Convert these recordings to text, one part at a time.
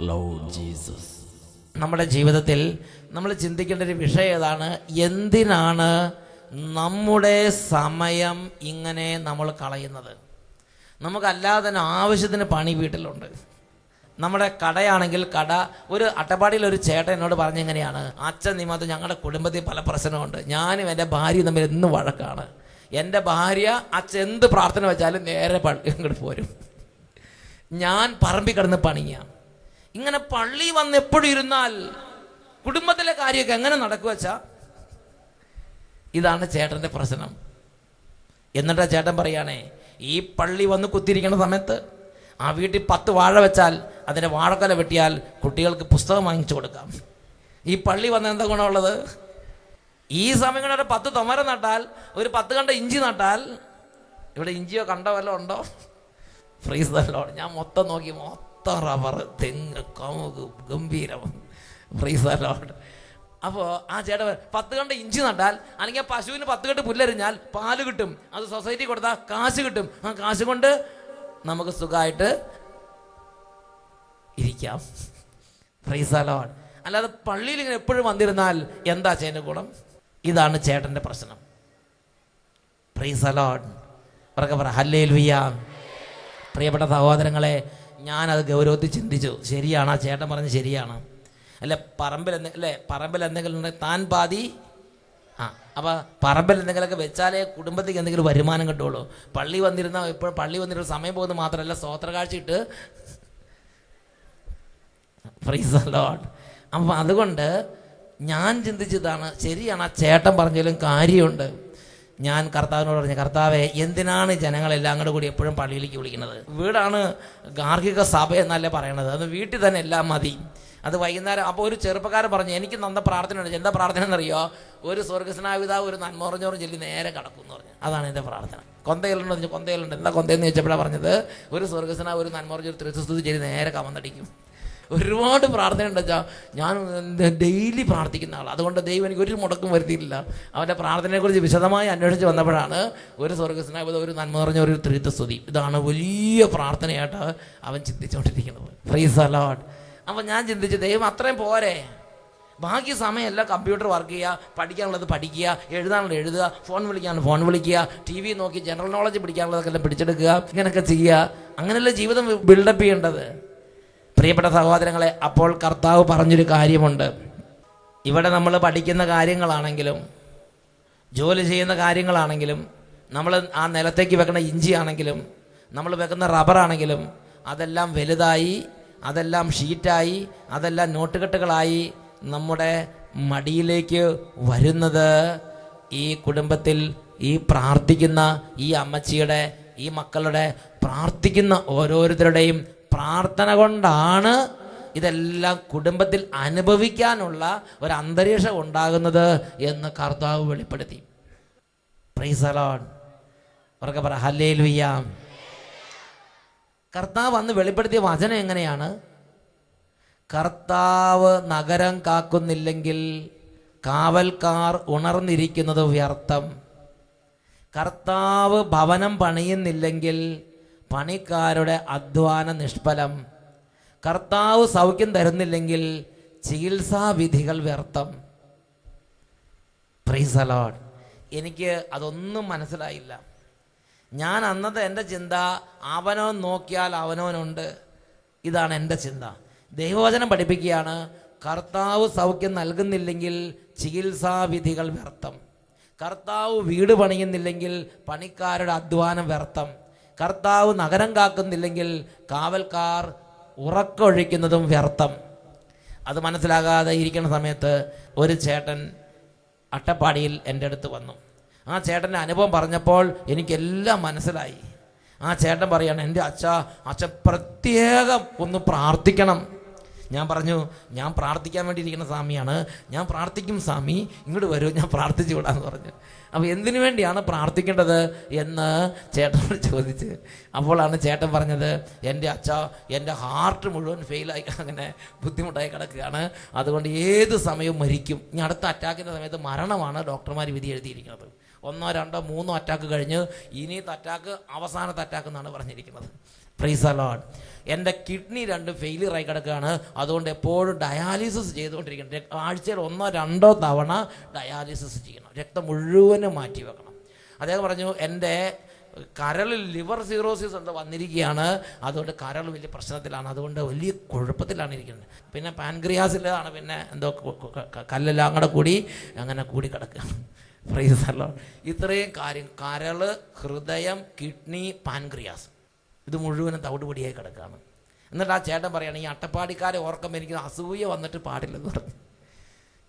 Love Jesus. നമ്മുടെ ജീവിതത്തിൽ നമ്മൾ ചിന്തിക്കേണ്ട ഒരു വിഷയം ഏതാണ്? എന്തിനാണ് നമ്മുടെ സമയം ഇങ്ങനെ നമ്മൾ കളയുന്നത്? നമുക്കല്ലാതെ തന്നെ ആവശ്യത്തിന് പണി വീട്ടിലുണ്ട്. നമ്മുടെ കടയാണെങ്കിൽ കട, ഒരു അട്ടപ്പാടിയിൽ ഒരു ചേട്ടൻ എന്നോട് പറഞ്ഞെങ്ങനെയാണ്, അച്ഛൻ നിമിത്തം ഞങ്ങളുടെ കുടുംബത്തിൽ പല പ്രശ്നമുണ്ട്, ഞാനും എൻ്റെ ഭാര്യയും തമ്മിൽ എന്നും വഴക്കാണ്. എൻ്റെ ഭാര്യ അച്ഛൻ എന്ത് പ്രാർത്ഥന വെച്ചാലും നേരെ ഇങ്ങോട്ട് പോരും, ഞാൻ പറമ്പിൽ കിടന്ന് പണിയാം. ഇങ്ങനെ പള്ളി വന്ന് എപ്പോഴും ഇരുന്നാൽ കുടുംബത്തിലെ കാര്യമൊക്കെ എങ്ങനെ നടക്കുക വെച്ചാ? ഇതാണ് ചേട്ടൻ്റെ പ്രശ്നം. എന്നിട്ടാ ചേട്ടൻ പറയാണേ, ഈ പള്ളി വന്ന് കുത്തിയിരിക്കുന്ന സമയത്ത് ആ വീട്ടിൽ 10 വാഴ വെച്ചാൽ അതിൻ്റെ വാഴക്കൊല വെട്ടിയാൽ കുട്ടികൾക്ക് പുസ്തകം വാങ്ങിച്ചു കൊടുക്കാം. ഈ പള്ളി വന്ന് എന്താ ഗുണമുള്ളത്? ഈ സമയം കൊണ്ട് 10 തൊമര നട്ടാൽ, ഒരു 10 കണ്ട ഇഞ്ചി നട്ടാൽ, ഇവിടെ ഇഞ്ചിയോ കണ്ടോ വല്ലതും ഉണ്ടോ? ഫ്രീസ് തല്ലോ. ഞാൻ മൊത്തം നോക്കി, മൊത്തം റബ്ബർ, തെങ്ങ്, കമുക്, ഗംഭീരം. ഫ്രീസ് തല്ലോ. അപ്പോൾ ആ ചേട്ടൻ 10 കണ്ട ഇഞ്ചി നട്ടാൽ, അല്ലെങ്കിൽ പശുവിന് 10 കെട്ട് പുല്ലരിഞ്ഞാൽ പാല് കിട്ടും, അത് സൊസൈറ്റി കൊടുത്താൽ കാശ് കിട്ടും. ആ കാശ് കൊണ്ട് നമുക്ക് സുഖമായിട്ട് ഇരിക്കാം. Price the Lord. അല്ലാതെ പള്ളിയിൽ ഇങ്ങനെ എപ്പോഴും വന്നിരുന്നാൽ എന്താ ചേട്ടൻ്റെ ഗുണം? ഇതാണ് ചേട്ടൻ്റെ പ്രശ്നം. Price the Lord. അവർക്ക് പറ ഹല്ലേലൂയ. പ്രിയപ്പെട്ട സഹോദരങ്ങളെ, ഞാനത് ഗൗരവത്തിൽ ചിന്തിച്ചു. ശരിയാണ്, ആ ചേട്ടൻ പറഞ്ഞ് ശരിയാണ്. അല്ലെ, പറമ്പിൽ എന്തെങ്കിലും ഉണ്ടെങ്കിൽ താൻ പാതി. അപ്പോൾ പറമ്പിൽ എന്തെങ്കിലുമൊക്കെ വെച്ചാലേ കുടുംബത്തേക്ക് എന്തെങ്കിലും വരുമാനം കിട്ടുള്ളൂ. പള്ളി വന്നിരുന്നാൽ എപ്പോഴും പള്ളി വന്നിരുന്ന സമയം പോകുന്നത് മാത്രമല്ല, സ്തോത്ര കാഴ്ച ഇട്ട്. Price the Lord. അപ്പം അതുകൊണ്ട് ഞാൻ ചിന്തിച്ചതാണ്, ശരിയാണ്, ആ ചേട്ടൻ പറഞ്ഞാലും കാര്യമുണ്ട്. ഞാൻ കർത്താവിനോട് പറഞ്ഞു, കർത്താവെ, എന്തിനാണ് ജനങ്ങളെല്ലാം അങ്ങോട്ട് കൂടി എപ്പോഴും പള്ളിയിലേക്ക് വിളിക്കുന്നത്? വീടാണ് ഗാർഹിക സഭ എന്നല്ലേ പറയണത്, അത് വീട്ടിൽ തന്നെ എല്ലാം മതി. അത് വൈകുന്നേരം. അപ്പോൾ ഒരു ചെറുപ്പക്കാരൻ പറഞ്ഞു, എനിക്ക് നന്ന പ്രാർത്ഥനയുണ്ട്. എന്താ പ്രാർത്ഥന എന്നറിയോ? ഒരു സ്വർഗസ്നായ പിതാവ് ഒരു നന്മറഞ്ഞോറും ചൊല്ലി നേരെ കിടക്കും എന്ന് പറഞ്ഞു. അതാണ് എൻ്റെ പ്രാർത്ഥന. കൊന്തയിലുണ്ടെന്ന് വെച്ചാൽ കൊന്തയിലുണ്ട്. എന്താ കൊന്തയെന്ന് ചോദിച്ചപ്പോഴാണ് പറഞ്ഞത്, ഒരു സ്വർഗസ്നായ ഒരു നന്മറഞ്ഞൊരു ത്രിസ്തുതി ചൊല്ലി നേരെ കമന്നടിക്കും. ഒരുപാട് പ്രാർത്ഥന ഉണ്ട് വെച്ചാൽ ഞാൻ ഡെയിലി പ്രാർത്ഥിക്കുന്ന ആൾ. അതുകൊണ്ട് ദൈവം എനിക്ക് ഒരു മുടക്കം വരുത്തിയിട്ടില്ല. അവൻ്റെ പ്രാർത്ഥനയെക്കുറിച്ച് വിശദമായി അന്വേഷിച്ച് വന്നപ്പോഴാണ് ഒരു സ്വർഗസ്നായ പിതാവ് ഒരു നന്മ പറഞ്ഞ ഒരു ത്രിസ്തുതി, ഇതാണ് വലിയ പ്രാർത്ഥനയായിട്ട് അവൻ ചിന്തിച്ചുകൊണ്ടിരിക്കുന്നത്. Price the Lord. അപ്പം ഞാൻ ചിന്തിച്ചു, ദൈവം അത്രയും പോരെ, ബാക്കി സമയമെല്ലാം കമ്പ്യൂട്ടർ വർക്ക് ചെയ്യുക, പഠിക്കാനുള്ളത് പഠിക്കുക, എഴുതാനുള്ളത് എഴുതുക, ഫോൺ വിളിക്കാനുള്ളത് ഫോൺ വിളിക്കുക, ടി വി നോക്കി ജനറൽ നോളജ് പിടിക്കാനുള്ളതൊക്കെ എല്ലാം പിടിച്ചെടുക്കുക, ഇങ്ങനെയൊക്കെ ചെയ്യുക. അങ്ങനെയല്ല ജീവിതം ബിൽഡപ്പ് ചെയ്യേണ്ടത്. പ്രിയപ്പെട്ട സഹോദരങ്ങളെ, അപ്പോൾ കർത്താവ് പറഞ്ഞൊരു കാര്യമുണ്ട്. ഇവിടെ നമ്മൾ പഠിക്കുന്ന കാര്യങ്ങളാണെങ്കിലും ജോലി ചെയ്യുന്ന കാര്യങ്ങളാണെങ്കിലും നമ്മൾ ആ നിലത്തേക്ക് വെക്കുന്ന ഇഞ്ചി ആണെങ്കിലും നമ്മൾ വെക്കുന്ന റബ്ബറാണെങ്കിലും അതെല്ലാം വലുതായി, അതെല്ലാം ഷീറ്റായി, അതെല്ലാം നോട്ടുകെട്ടുകളായി നമ്മുടെ മടിയിലേക്ക് വരുന്നത് ഈ കുടുംബത്തിൽ ഈ പ്രാർത്ഥിക്കുന്ന ഈ അമ്മച്ചിയുടെ, ഈ മക്കളുടെ പ്രാർത്ഥിക്കുന്ന ഓരോരുത്തരുടെയും പ്രാർത്ഥന കൊണ്ടാണ് ഇതെല്ലാം കുടുംബത്തിൽ അനുഭവിക്കാനുള്ള ഒരു അന്തരീക്ഷം ഉണ്ടാകുന്നത് എന്ന് കർത്താവ് വെളിപ്പെടുത്തി. Price the Lord. അവർക്ക് പറ ഹല്ലേലൂയ. കർത്താവ് അന്ന് വെളിപ്പെടുത്തിയ വചനം എങ്ങനെയാണ്? കർത്താവ് നഗരം കാക്കുന്നില്ലെങ്കിൽ കാവൽക്കാർ ഉണർന്നിരിക്കുന്നത് വ്യർത്ഥം. കർത്താവ് ഭവനം പണിയുന്നില്ലെങ്കിൽ പണിക്കാരുടെ അധ്വാന നിഷ്ഫലം. കർത്താവ് സൗഖ്യം തരുന്നില്ലെങ്കിൽ ചികിത്സാവിധികൾ വ്യർത്ഥം. Praise the Lord. എനിക്ക് അതൊന്നും മനസ്സിലായില്ല. ഞാൻ അന്നത്തെ എൻ്റെ ചിന്ത, അവനവൻ നോക്കിയാൽ അവനവനുണ്ട്. ഇതാണ് എൻ്റെ ചിന്ത. ദൈവവചനം പഠിപ്പിക്കുകയാണ്, കർത്താവ് സൗഖ്യം നൽകുന്നില്ലെങ്കിൽ ചികിത്സാവിധികൾ വ്യർത്ഥം. കർത്താവ് വീട് പണിയുന്നില്ലെങ്കിൽ പണിക്കാരുടെ അധ്വാനം വ്യർത്ഥം. കർത്താവ് നഗരം കാക്കുന്നില്ലെങ്കിൽ കാവൽക്കാർ ഉറക്കൊഴിക്കുന്നതും വ്യർത്ഥം. അത് മനസ്സിലാകാതെ ഇരിക്കുന്ന സമയത്ത് ഒരു ചേട്ടൻ അട്ടപ്പാടിയിൽ എൻ്റെ അടുത്ത് വന്നു. ആ ചേട്ടൻ്റെ അനുഭവം പറഞ്ഞപ്പോൾ എനിക്കെല്ലാം മനസ്സിലായി. ആ ചേട്ടൻ പറയാണ്, എൻ്റെ അച്ഛൻ പ്രത്യേകം ഒന്ന് പ്രാർത്ഥിക്കണം. ഞാൻ പറഞ്ഞു, ഞാൻ പ്രാർത്ഥിക്കാൻ വേണ്ടി ഇരിക്കുന്ന സ്വാമിയാണ്, ഞാൻ പ്രാർത്ഥിക്കും സ്വാമി, ഇങ്ങോട്ട് വരൂ, ഞാൻ പ്രാർത്ഥിച്ചു വിടാന്ന് പറഞ്ഞു. അപ്പോൾ എന്തിനു വേണ്ടിയാണ് പ്രാർത്ഥിക്കേണ്ടത് എന്ന് ചേട്ടനോട് ചോദിച്ച്, അപ്പോഴാണ് ചേട്ടൻ പറഞ്ഞത്, എൻ്റെ ഹാർട്ട് മുഴുവൻ ഫെയിലായി, അങ്ങനെ ബുദ്ധിമുട്ടായി കിടക്കുകയാണ്, അതുകൊണ്ട് ഏത് സമയവും മരിക്കും. ഇനി അടുത്ത അറ്റാക്കിൻ്റെ സമയത്ത് മരണമാണ് ഡോക്ടർമാർ വിധി എഴുതിയിരിക്കുന്നത്. 1, 2, 3 അറ്റാക്ക് കഴിഞ്ഞ് ഇനിയത്തെ അറ്റാക്ക് അവസാനത്തെ അറ്റാക്ക് എന്നാണ് പറഞ്ഞിരിക്കുന്നത്. Price the Lord. എൻ്റെ കിഡ്നി 2 ഫെയിലിയറായി കിടക്കുകയാണ്. അതുകൊണ്ട് എപ്പോഴും ഡയാലിസിസ് ചെയ്തുകൊണ്ടിരിക്കണം. ആഴ്ചയിൽ 1-2 തവണ ഡയാലിസിസ് ചെയ്യണം. രക്തം മുഴുവനും മാറ്റി വെക്കണം. അദ്ദേഹം പറഞ്ഞു എൻ്റെ കരളിൽ ലിവർ സിറോസിസ് എന്താ വന്നിരിക്കുകയാണ്. അതുകൊണ്ട് കരൾ വലിയ പ്രശ്നത്തിലാണ്. അതുകൊണ്ട് വലിയ കുഴപ്പത്തിലാണ് ഇരിക്കുന്നത്. പിന്നെ പാൻക്രിയാസിലാണ് പിന്നെ എന്തോ കല്ലെല്ലാം കൂടെ കൂടി അങ്ങനെ കൂടി കിടക്കുകയാണ്. Price the Lord. ഇത്രയും കാര്യം, കരള്, ഹൃദയം, കിഡ്നി, പാൻക്രിയാസ്, ഇത് മുഴുവനും തവിടുപൊടിയായി കിടക്കുകയാണ്. എന്നിട്ട് ആ ചേട്ടൻ പറയുകയാണ്, ഈ അട്ടപ്പാടിക്കാരെ ഓർക്കുമ്പോൾ എനിക്ക് അസൂയ വന്നിട്ട് പാടില്ലെന്ന് പറഞ്ഞു.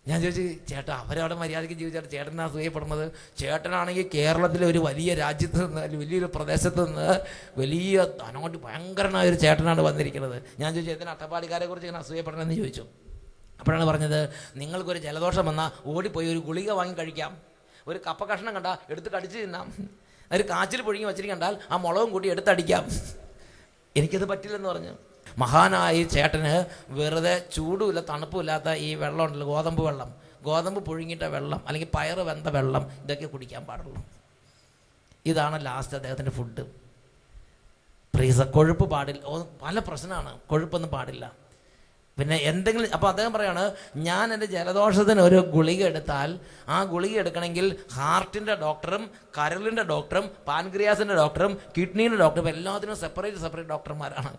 ഞാൻ ചോദിച്ചു, ചേട്ടാ അവരവിടെ മര്യാദയ്ക്ക് ജീവിച്ചാൽ ചേട്ടനാണ് അസൂയപ്പെടുന്നത്? ചേട്ടനാണെങ്കിൽ കേരളത്തിലെ ഒരു വലിയ രാജ്യത്ത് നിന്ന്, അല്ലെങ്കിൽ വലിയൊരു പ്രദേശത്ത് നിന്ന് വലിയ ധനോട്ട് ഭയങ്കരനായ ഒരു ചേട്ടനാണ് വന്നിരിക്കുന്നത്. ഞാൻ ചോദിച്ചു, എന്തിനാ അട്ടപ്പാടിക്കാരെ കുറിച്ച് ഇങ്ങനെ അസൂയപ്പെടണമെന്ന് ചോദിച്ചു. അപ്പോഴാണ് പറഞ്ഞത്, നിങ്ങൾക്കൊരു ജലദോഷം വന്നാൽ ഓടിപ്പോയി ഒരു ഗുളിക വാങ്ങി കഴിക്കാം, ഒരു കപ്പ കഷ്ണം കണ്ടാൽ എടുത്ത് കടിച്ച് തിന്നാം, ഒരു കാച്ചിൽ പുഴുങ്ങി വച്ചിരിക്കണ്ടാൽ ആ മുളകും കൂടി എടുത്തടിക്കാം. എനിക്കത് പറ്റില്ലെന്ന് പറഞ്ഞു. മഹാനായ ചേട്ടന് വെറുതെ ചൂടുമില്ല തണുപ്പുമില്ലാത്ത ഈ വെള്ളം ഉണ്ടല്ലോ, ഗോതമ്പ് വെള്ളം, ഗോതമ്പ് പുഴുങ്ങിയിട്ട വെള്ളം അല്ലെങ്കിൽ പയറ് വെന്ത വെള്ളം, ഇതൊക്കെ കുടിക്കാൻ പാടുള്ളൂ. ഇതാണ് ലാസ്റ്റ് അദ്ദേഹത്തിൻ്റെ ഫുഡ്. കൊഴുപ്പ് പാടില്ല, പല പ്രശ്നമാണ്, കൊഴുപ്പൊന്നും പാടില്ല. പിന്നെ എന്തെങ്കിലും, അപ്പോൾ അദ്ദേഹം പറയാണ്, ഞാൻ എൻ്റെ ജലദോഷത്തിന് ഒരു ഗുളിക എടുത്താൽ ആ ഗുളിക എടുക്കണമെങ്കിൽ ഹാർട്ടിൻ്റെ ഡോക്ടറും കരളിൻ്റെ ഡോക്ടറും പാൻക്രിയാസിൻ്റെ ഡോക്ടറും കിഡ്നീൻ്റെ ഡോക്ടറും എല്ലാത്തിനും സെപ്പറേറ്റ് ഡോക്ടർമാരാണ്.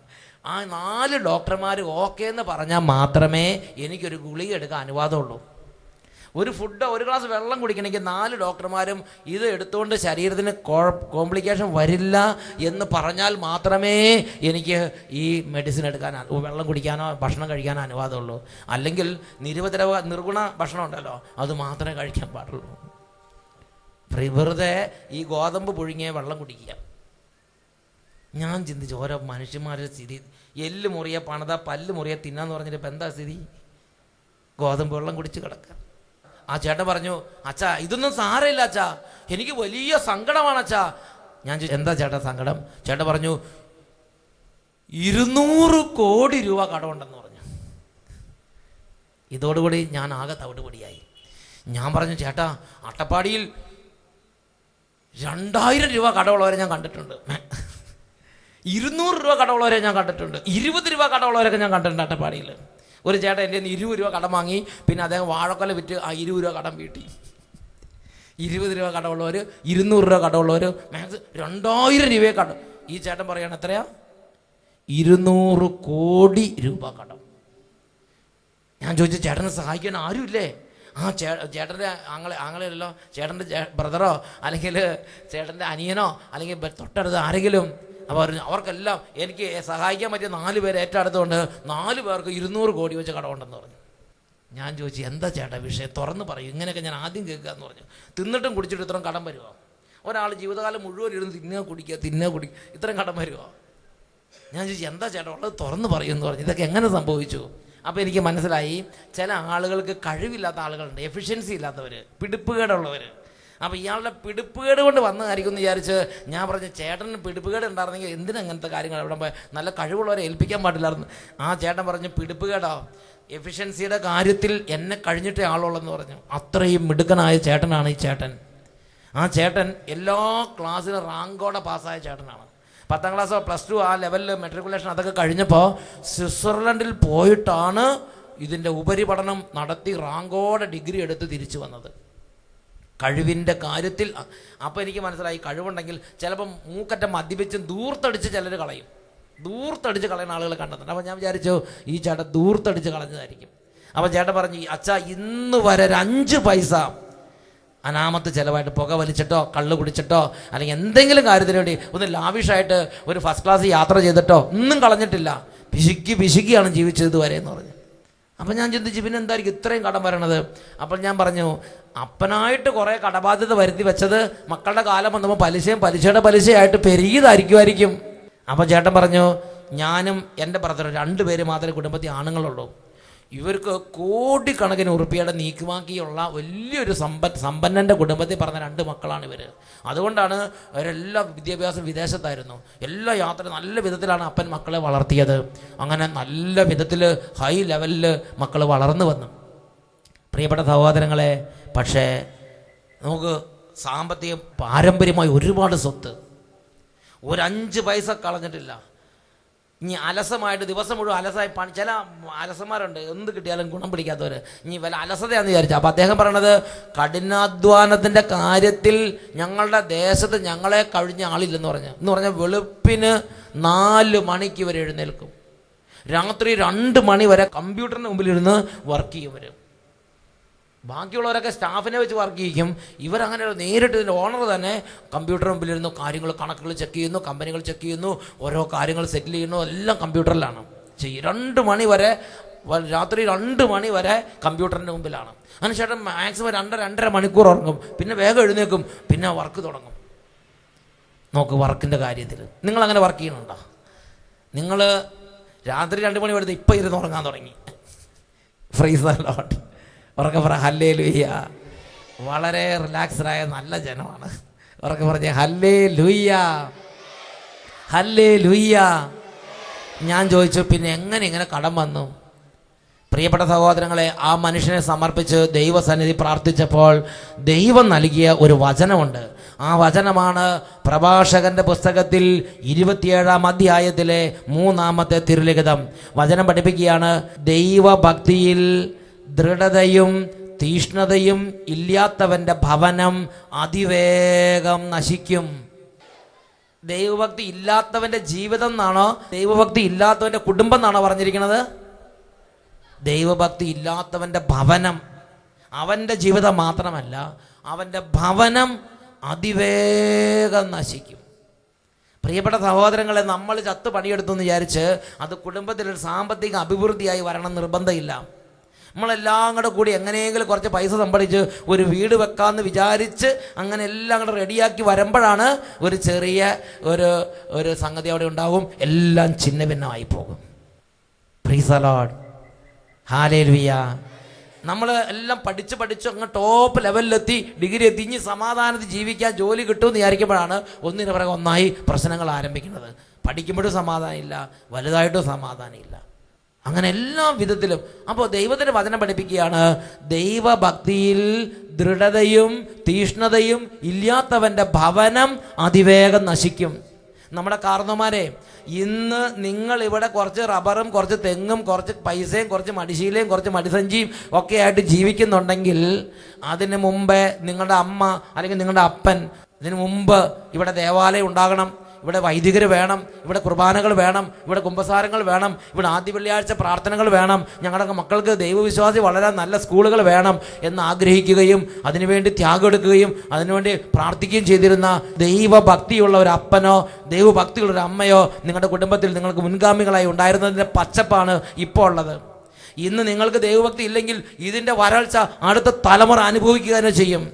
ആ 4 ഡോക്ടർമാർ ഓക്കെ എന്ന് പറഞ്ഞാൽ മാത്രമേ എനിക്കൊരു ഗുളിക എടുക്കാൻ അനുവാദമുള്ളൂ. ഒരു ഫുഡ്, ഒരു ഗ്ലാസ് വെള്ളം കുടിക്കണമെങ്കിൽ 4 ഡോക്ടർമാരും ഇത് എടുത്തുകൊണ്ട് ശരീരത്തിന് കോംപ്ലിക്കേഷൻ വരില്ല എന്ന് പറഞ്ഞാൽ മാത്രമേ എനിക്ക് ഈ മെഡിസിൻ എടുക്കാൻ, വെള്ളം കുടിക്കാനോ ഭക്ഷണം കഴിക്കാനോ അനുവാദമുള്ളൂ. അല്ലെങ്കിൽ നിർഗുണ ഭക്ഷണം ഉണ്ടല്ലോ, അത് മാത്രമേ കഴിക്കാൻ പാടുള്ളൂ. വെറുതെ ഈ ഗോതമ്പ് പുഴുങ്ങിയ വെള്ളം കുടിക്കുക. ഞാൻ ചിന്തിച്ചു, ഓരോ മനുഷ്യന്മാരുടെ സ്ഥിതി. എല്ല് മുറിയെ പണിത പല്ല് മുറിയെ തിന്നാന്ന് പറഞ്ഞിട്ട് ഇപ്പം എന്താ സ്ഥിതി? ഗോതമ്പ് വെള്ളം കുടിച്ച് കിടക്കുക. ആ ചേട്ടൻ പറഞ്ഞു, അച്ഛാ ഇതൊന്നും സാരമില്ല അച്ഛാ, എനിക്ക് വലിയ സങ്കടമാണ് അച്ഛാ. ഞാൻ ചോദിച്ചു, എന്താ ചേട്ടാ സങ്കടം? ചേട്ടൻ പറഞ്ഞു, 200 കോടി രൂപ കടമുണ്ടെന്ന് പറഞ്ഞു. ഇതോടുകൂടി ഞാൻ ആകെ തവിടുപൊടിയായി. ഞാൻ പറഞ്ഞു, ചേട്ടാ അട്ടപ്പാടിയിൽ 2000 രൂപ കടമുള്ളവരെ ഞാൻ കണ്ടിട്ടുണ്ട്, 200 രൂപ കടമുള്ളവരെ ഞാൻ കണ്ടിട്ടുണ്ട്, 20 രൂപ കടമുള്ളവരൊക്കെ ഞാൻ കണ്ടിട്ടുണ്ട് അട്ടപ്പാടിയിൽ. ഒരു ചേട്ടൻ എൻ്റെ 20 രൂപ കടം വാങ്ങി, പിന്നെ അദ്ദേഹം വാഴക്കൊല വിറ്റ് ആ 20 രൂപ കടം വീട്ടി. 20 രൂപ കടമുള്ളവർ, 200 രൂപ കടമുള്ളവർ, മാക്സ് 2000 രൂപയെ കടം. ഈ ചേട്ടൻ പറയാണ് എത്രയാ? 200 കോടി രൂപ കടം. ഞാൻ ചോദിച്ചു, ചേട്ടനെ സഹായിക്കാൻ ആരുമില്ലേ? ആ ചേട്ടൻ്റെ ആങ്ങളെയല്ലോ, ചേട്ടൻ്റെ ബ്രദറോ അല്ലെങ്കിൽ ചേട്ടൻ്റെ അനിയനോ അല്ലെങ്കിൽ തൊട്ടടുത്ത് ആരെങ്കിലും. അപ്പോൾ അവർക്കെല്ലാം എനിക്ക് സഹായിക്കാൻ പറ്റിയ 4 പേര് ഏറ്റെടുത്തുകൊണ്ട് 4 പേർക്ക് 200 കോടി വെച്ച് കടമുണ്ടെന്ന് പറഞ്ഞു. ഞാൻ ചോദിച്ചു, എന്താ ചേട്ടാ വിഷയം, തുറന്ന് പറയും, ഇങ്ങനെയൊക്കെ ഞാൻ ആദ്യം കേൾക്കുക എന്ന് പറഞ്ഞു. തിന്നിട്ടും കുടിച്ചിട്ട് ഇത്രയും കടം വരുമോ? ഒരാൾ ജീവിതകാലം മുഴുവൻ ഇരുന്ന് തിന്നുക കുടിക്കുക ഇത്രയും കടം വരുമോ? ഞാൻ ചോദിച്ചു, എന്താ ചേട്ടാ ഉള്ളത് തുറന്ന് പറയുമെന്ന് പറഞ്ഞു. ഇതൊക്കെ എങ്ങനെ സംഭവിച്ചു? അപ്പോൾ എനിക്ക് മനസ്സിലായി, ചില ആളുകൾക്ക് കഴിവില്ലാത്ത ആളുകളുണ്ട്, എഫിഷ്യൻസി ഇല്ലാത്തവർ, പിടിപ്പുകേടുള്ളവർ. അപ്പോൾ ഇയാളുടെ പിടിപ്പുകേട് കൊണ്ട് വന്നതായിരിക്കും എന്ന് വിചാരിച്ച് ഞാൻ പറഞ്ഞു, ചേട്ടന് പിടിപ്പുകേട് ഉണ്ടായിരുന്നെങ്കിൽ എന്തിനങ്ങനത്തെ കാര്യങ്ങൾ അവിടെ പോയി നല്ല കഴിവുള്ളവരെ ഏൽപ്പിക്കാൻ പാടില്ലായിരുന്നു. ആ ചേട്ടൻ പറഞ്ഞു, പിടിപ്പുകേടോ, എഫിഷ്യൻസിയുടെ കാര്യത്തിൽ എന്നെ കഴിഞ്ഞിട്ടേ ആളുള്ളെന്ന് പറഞ്ഞു. അത്രയും മിടുക്കനായ ചേട്ടനാണ് ഈ ചേട്ടൻ. ആ ചേട്ടൻ എല്ലാ ക്ലാസ്സിലും റാങ്കോടെ പാസ്സായ ചേട്ടനാണ്. 10ാം ക്ലാസ്സോ +2 ആ ലെവലിൽ മെട്രിക്കുലേഷൻ അതൊക്കെ കഴിഞ്ഞപ്പോൾ സ്വിറ്റ്സർലൻഡിൽ പോയിട്ടാണ് ഇതിൻ്റെ ഉപരിപഠനം നടത്തി റാങ്കോടെ ഡിഗ്രി എടുത്ത് തിരിച്ചു വന്നത്. കഴിവിൻ്റെ കാര്യത്തിൽ. അപ്പോൾ എനിക്ക് മനസ്സിലായി, കഴിവുണ്ടെങ്കിൽ ചിലപ്പം മൂക്കറ്റം മദ്യപിച്ചും ദൂർത്തടിച്ച് ചിലർ കളയും, ദൂർത്തടിച്ച് കളയുന്ന ആളുകൾ കണ്ടെത്തുന്നുണ്ട്. അപ്പോൾ ഞാൻ വിചാരിച്ചു ഈ ചേട്ടൻ ദൂർത്തടിച്ച് കളഞ്ഞതായിരിക്കും. അപ്പോൾ ചേട്ടൻ പറഞ്ഞു, അച്ഛാ ഇന്ന് വരെ 5 പൈസ അനാമത്ത് ചിലവായിട്ട് പുക വലിച്ചിട്ടോ കള്ള് കുടിച്ചിട്ടോ അല്ലെങ്കിൽ എന്തെങ്കിലും കാര്യത്തിന് വേണ്ടി ഒന്ന് ലാവിഷായിട്ട് ഒരു ഫസ്റ്റ് ക്ലാസ് യാത്ര ചെയ്തിട്ടോ ഒന്നും കളഞ്ഞിട്ടില്ല. പിശുക്കിയാണ് ജീവിച്ചത് ഇതുവരെ എന്ന് പറഞ്ഞു. അപ്പം ഞാൻ ചിന്തിച്ചു, പിന്നെ എന്തായിരിക്കും ഇത്രയും കടം വരണത്? അപ്പോൾ ഞാൻ പറഞ്ഞു, അപ്പനായിട്ട് കുറേ കടബാധ്യത വരുത്തി വെച്ചത് മക്കളുടെ കാലം വന്നപ്പോൾ പലിശയുടെ പലിശയായിട്ട് പെരുകിയതായിരിക്കുമായിരിക്കും. അപ്പോൾ ചേട്ടൻ പറഞ്ഞു, ഞാനും എൻ്റെ ബ്രദറും 2 പേര് മാത്രമേ കുടുംബത്തിൽ ആണുങ്ങളുള്ളൂ. ഇവർക്ക് കോടിക്കണക്കിന് ഉറുപ്പിയുടെ നീക്കുമാക്കിയുള്ള വലിയൊരു സമ്പന്നൻ്റെ കുടുംബത്തിൽ പറഞ്ഞ 2 മക്കളാണ് ഇവർ. അതുകൊണ്ടാണ് അവരെല്ലാ വിദ്യാഭ്യാസം വിദേശത്തായിരുന്നു. എല്ലാ യാത്ര നല്ല വിധത്തിലാണ് അപ്പൻ മക്കളെ വളർത്തിയത്. അങ്ങനെ നല്ല വിധത്തിൽ ഹൈ ലെവലിൽ മക്കൾ വളർന്നു വന്നു. പ്രിയപ്പെട്ട സഹോദരങ്ങളെ, പക്ഷേ നമുക്ക് സാമ്പത്തിക പാരമ്പര്യമായി ഒരുപാട് സ്വത്ത്, ഒരു 5 പൈസ കളഞ്ഞിട്ടില്ല. ഇനി അലസമായിട്ട് ദിവസം മുഴുവൻ അലസമായി പണി, ചില അലസന്മാരുണ്ട് എന്ത് കിട്ടിയാലും ഗുണം പിടിക്കാത്തവർ, ഇനി വല്ല അലസതയാണെന്ന് വിചാരിച്ചു. അപ്പം അദ്ദേഹം പറയണത് കഠിനാധ്വാനത്തിൻ്റെ കാര്യത്തിൽ ഞങ്ങളുടെ ദേശത്ത് ഞങ്ങളെ കഴിഞ്ഞ ആളില്ലെന്ന് പറഞ്ഞു. എന്ന് പറഞ്ഞാൽ വെളുപ്പിന് 4 മണിക്ക് ഇവർ എഴുന്നേൽക്കും, രാത്രി 2 മണി വരെ കമ്പ്യൂട്ടറിന് മുമ്പിലിരുന്ന് വർക്ക് ചെയ്യും. ഇവർ ബാക്കിയുള്ളവരൊക്കെ സ്റ്റാഫിനെ വെച്ച് വർക്ക് ചെയ്യിക്കും. ഇവരങ്ങനെ നേരിട്ട് ഇതിൻ്റെ ഓണർ തന്നെ കമ്പ്യൂട്ടർ മുമ്പിലിരുന്നു കാര്യങ്ങൾ, കണക്കുകൾ ചെക്ക് ചെയ്യുന്നു, കമ്പനികൾ ചെക്ക് ചെയ്യുന്നു, ഓരോ കാര്യങ്ങൾ സെറ്റിൽ ചെയ്യുന്നു, എല്ലാം കമ്പ്യൂട്ടറിലാണ് ചെയ്യും. 2 മണി വരെ, രാത്രി 2 മണി വരെ കമ്പ്യൂട്ടറിൻ്റെ മുമ്പിലാണ്. അതിനുശേഷം മാക്സിമം 2-2.5 മണിക്കൂർ ഉറങ്ങും, പിന്നെ വേഗം എഴുന്നേക്കും, പിന്നെ വർക്ക് തുടങ്ങും. നോക്ക്, വർക്കിൻ്റെ കാര്യത്തിൽ നിങ്ങളങ്ങനെ വർക്ക് ചെയ്യുന്നുണ്ടോ? നിങ്ങൾ രാത്രി 2 മണി വരെ ഇപ്പം ഇരുന്ന് ഉറങ്ങാൻ തുടങ്ങി. Price the Lord. ഉറക്കെ പറ ഹല്ലേലൂയ. വളരെ റിലാക്സ്ഡായ നല്ല ജനമാണ്. ഉറക്കെ പറഞ്ഞേ ഹല്ലേലൂയ, ഹല്ലേലൂയ. ഞാൻ ചോദിച്ചു, പിന്നെ എങ്ങനെ ഇങ്ങനെ കടം വന്നു? പ്രിയപ്പെട്ട സഹോദരങ്ങളെ, ആ മനുഷ്യനെ സമർപ്പിച്ച് ദൈവസന്നിധി പ്രാർത്ഥിച്ചപ്പോൾ ദൈവം നൽകിയ ഒരു വചനമുണ്ട്. ആ വചനമാണ് പ്രഭാഷകന്റെ പുസ്തകത്തിൽ 27-ാം അധ്യായത്തിലെ 3-ാമത്തെ തിരുലിഖിതം. വചനം പഠിപ്പിക്കുകയാണ്, ദൈവഭക്തിയിൽ ദൃഢതയും തീഷ്ണതയും ഇല്ലാത്തവൻ്റെ ഭവനം അതിവേഗം നശിക്കും. ദൈവഭക്തി ഇല്ലാത്തവൻ്റെ ജീവിതം എന്നാണോ, ദൈവഭക്തി ഇല്ലാത്തവൻ്റെ കുടുംബം എന്നാണോ പറഞ്ഞിരിക്കുന്നത്? ദൈവഭക്തി ഇല്ലാത്തവൻ്റെ ഭവനം, അവൻ്റെ ജീവിതം മാത്രമല്ല, അവൻ്റെ ഭവനം അതിവേഗം നശിക്കും. പ്രിയപ്പെട്ട സഹോദരങ്ങളെ, നമ്മൾ ചത്ത് പണിയെടുത്തു എന്ന് വിചാരിച്ച് അത് കുടുംബത്തിലൊരു സാമ്പത്തിക അഭിവൃദ്ധിയായി വരണം നിർബന്ധമില്ല. നമ്മളെല്ലാം കൂടെ കൂടി എങ്ങനെയെങ്കിലും കുറച്ച് പൈസ സമ്പാദിച്ച് ഒരു വീട് വെക്കാമെന്ന് വിചാരിച്ച് അങ്ങനെ എല്ലാം കൂടെ റെഡിയാക്കി വരുമ്പോഴാണ് ഒരു ചെറിയ ഒരു സംഗതി അവിടെ ഉണ്ടാവും, എല്ലാം ചിന്ന ഭിന്നമായി പോകും. Price the Lord, hallelujah. നമ്മൾ എല്ലാം പഠിച്ച് അങ്ങ് ടോപ്പ് ലെവലിലെത്തി, ഡിഗ്രി എത്തി, ഇനി സമാധാനത്തിൽ ജീവിക്കാൻ ജോലി കിട്ടുമെന്ന് വിചാരിക്കുമ്പോഴാണ് ഒന്നിനു പിറകെ ഒന്നായി പ്രശ്നങ്ങൾ ആരംഭിക്കുന്നത്. പഠിക്കുമ്പോഴും സമാധാനമില്ല, വലുതായിട്ടും സമാധാനമില്ല, അങ്ങനെ എല്ലാ വിധത്തിലും. അപ്പോൾ ദൈവത്തിൻ്റെ വചനം പഠിപ്പിക്കുകയാണ്, ദൈവഭക്തിയിൽ ദൃഢതയും തീഷ്ണതയും ഇല്ലാത്തവൻ്റെ ഭവനം അതിവേഗം നശിക്കും. നമ്മുടെ കാർന്നോമാരെ, ഇന്ന് നിങ്ങൾ ഇവിടെ കുറച്ച് റബ്ബറും കുറച്ച് തെങ്ങും കുറച്ച് പൈസയും കുറച്ച് മടിശീലയും കുറച്ച് മടിസഞ്ചിയും ഒക്കെ ആയിട്ട് ജീവിക്കുന്നുണ്ടെങ്കിൽ, അതിന് മുമ്പേ നിങ്ങളുടെ അമ്മ അല്ലെങ്കിൽ നിങ്ങളുടെ അപ്പൻ, ഇതിനു മുമ്പ് ഇവിടെ ദേവാലയം ഉണ്ടാകണം, ഇവിടെ വൈദികർ വേണം, ഇവിടെ കുർബാനകൾ വേണം, ഇവിടെ കുമ്പസാരങ്ങൾ വേണം, ഇവിടെ ആദ്യ വെള്ളിയാഴ്ച പ്രാർത്ഥനകൾ വേണം, ഞങ്ങളുടെ മക്കൾക്ക് ദൈവവിശ്വാസി വളരാൻ നല്ല സ്കൂളുകൾ വേണം എന്ന് ആഗ്രഹിക്കുകയും അതിനുവേണ്ടി ത്യാഗം എടുക്കുകയും അതിനുവേണ്ടി പ്രാർത്ഥിക്കുകയും ചെയ്തിരുന്ന ദൈവഭക്തിയുള്ള ഒരു അപ്പനോ ദൈവഭക്തിയുള്ള ഒരു അമ്മയോ നിങ്ങളുടെ കുടുംബത്തിൽ നിങ്ങൾക്ക് മുൻഗാമികളായി ഉണ്ടായിരുന്നതിൻ്റെ പച്ചപ്പാണ് ഇപ്പോൾ ഉള്ളത്. ഇന്ന് നിങ്ങൾക്ക് ദൈവഭക്തി ഇല്ലെങ്കിൽ ഇതിൻ്റെ വരൾച്ച അടുത്ത തലമുറ അനുഭവിക്കുക തന്നെ ചെയ്യും.